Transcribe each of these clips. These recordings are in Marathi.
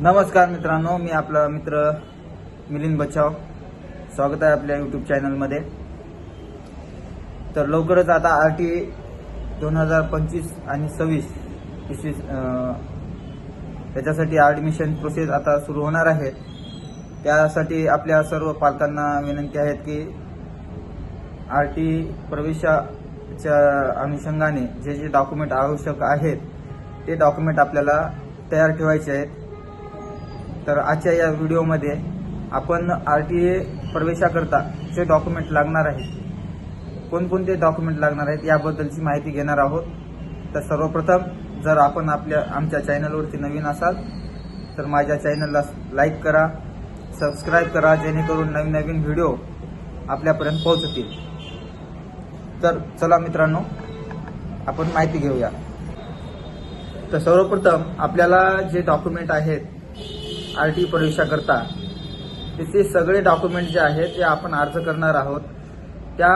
नमस्कार मित्रांनो, मी आपला मित्र मिलिंद बचाव. स्वागत आहे आपल्या यूट्यूब चॅनलमध्ये. तर लवकरच आता आरटी 2025 आणि 26 त्याच्यासाठी ॲडमिशन प्रोसेस आता सुरू होणार आहे. त्यासाठी आपल्या सर्व पालकांना विनंती आहे की आरटी प्रवेशाच्या अनुषंगाने जे जे डॉक्युमेंट आवश्यक आहेत ते डॉक्युमेंट आपल्याला तयार ठेवायचे आहेत. तर आजच्या या व्हिडिओमध्ये आपण आरटीए प्रवेशाकरता जे डॉक्युमेंट लागणार आहेत, कोणकोणते डॉक्युमेंट लागणार आहेत याबद्दलची माहिती घेणार आहोत. तर सर्वप्रथम जर आपण आमच्या चॅनलवरती नवीन असाल तर माझ्या चॅनलला लाईक करा, सबस्क्राईब करा, जेणेकरून नवीन नवीन व्हिडिओ आपल्यापर्यंत पोहोचतील. तर चला मित्रांनो, आपण माहिती घेऊया. तर सर्वप्रथम आपल्याला जे डॉक्युमेंट आहेत आरटी प्रवेशाकरता, ते सगळे डॉक्युमेंट जे आहेत ते आपण अर्ज करणार आहोत त्या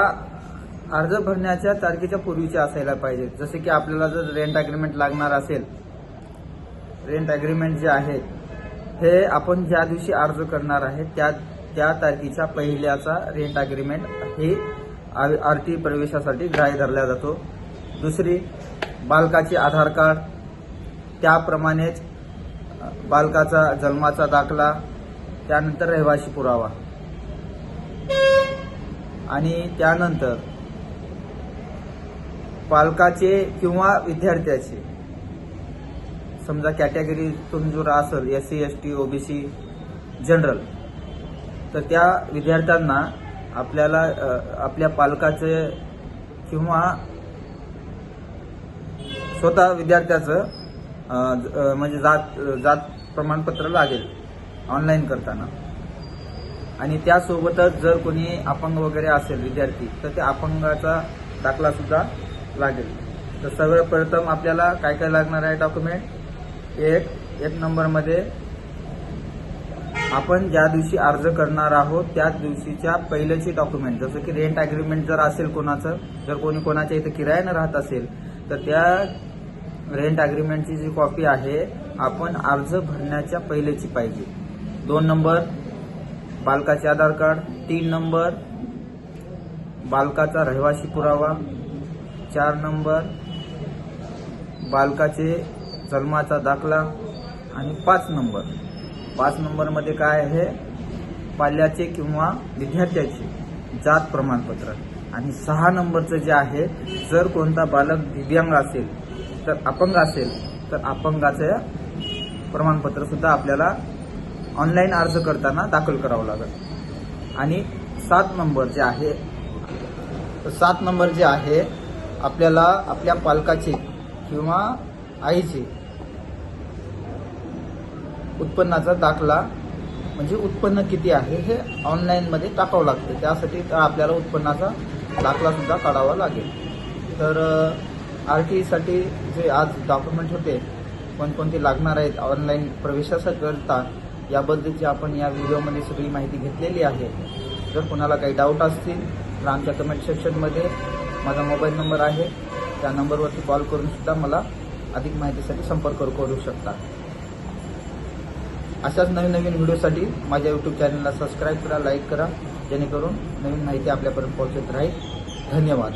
अर्ज भरण्याच्या तारखेच्या पूर्वीचे असायला पाहिजे. जसे की आपल्याला जर रेंट ॲग्रीमेंट लागणार असेल, रेंट ॲग्रीमेंट जे आहे हे आपण ज्या दिवशी अर्ज करणार आहे त्या तारखेच्या पहिल्याचा रेंट ॲग्रीमेंट हे आरटी प्रवेशासाठी ग्राह्य धरला जातो. दुसरी, बालकाचे आधार कार्ड, त्याप्रमाणेच बालकाचा जन्माचा दाखला, त्यानंतर रहिवासी पुरावा आणि त्यानंतर पालकाचे किंवा विद्यार्थ्याचे, समजा कॅटेगरीतून जर असेल SC ST OBC जनरल, तर त्या विद्यार्थ्यांना आपल्याला आपल्या पालकाचे किंवा स्वतः विद्यार्थ्याचं म्हणजे जात प्रमाणपत्र लागेल ऑनलाईन करताना. आणि त्यासोबतच जर कोणी अपंग वगैरे असेल विद्यार्थी तर त्या अपंगाचा दाखला सुद्धा लागेल. तर सर्वप्रथम आपल्याला काय काय लागणार आहे डॉक्युमेंट. एक नंबरमध्ये आपण ज्या दिवशी अर्ज करणार आहोत त्याच दिवशीच्या पहिल्याचे डॉक्युमेंट, जसं की रेंट ॲग्रीमेंट जर असेल कोणाचं, जर कोणाच्या इथे किरायानं राहत असेल तर त्या रेंट ॲग्रीमेंटची जी कॉपी आहे आपण अर्ज भरण्याच्या पहिलेची पाहिजे. 2 नंबर बालकाचे आधार कार्ड. 3 नंबर बालकाचा रहिवासी पुरावा. 4 नंबर बालकाचे जन्माचा दाखला. आणि 5 नंबरमध्ये काय आहे, पाल्याचे किंवा विद्यार्थ्याचे जात प्रमाणपत्र. आणि 6 नंबरचं जे आहे, जर कोणता बालक दिव्यांग असेल तर अपंग असेल तर अपंगाचे प्रमाणपत्र सुद्धा आपल्याला ऑनलाईन अर्ज करताना दाखल करावं लागेल. आणि 7 नंबर जे आहे आपल्याला आपल्या पालकाचे किंवा आईचे उत्पन्नाचा दाखला, म्हणजे उत्पन्न किती आहे हे ऑनलाईनमध्ये टाकावं लागतं. त्यासाठी आपल्याला उत्पन्नाचा दाखला सुद्धा काढावा लागेल. तर आरटीसाठी जे आज डॉक्युमेंट होते कोणकोणते लागणार आहेत ऑनलाईन प्रवेशाकरता याबद्दलची आपण या व्हिडिओमध्ये सगळी माहिती घेतलेली आहे. जर कोणाला काही डाऊट असतील तर आमच्या कमेंट सेक्शनमध्ये माझा मोबाईल नंबर आहे, त्या नंबरवरती कॉल करून सुद्धा मला अधिक माहितीसाठी संपर्क करू शकता. अशाच नवीन व्हिडिओसाठी माझ्या यूट्यूब चॅनलला सबस्क्राईब करा, लाईक करा, जेणेकरून नवीन माहिती आपल्यापर्यंत पोहोचत राहील. धन्यवाद.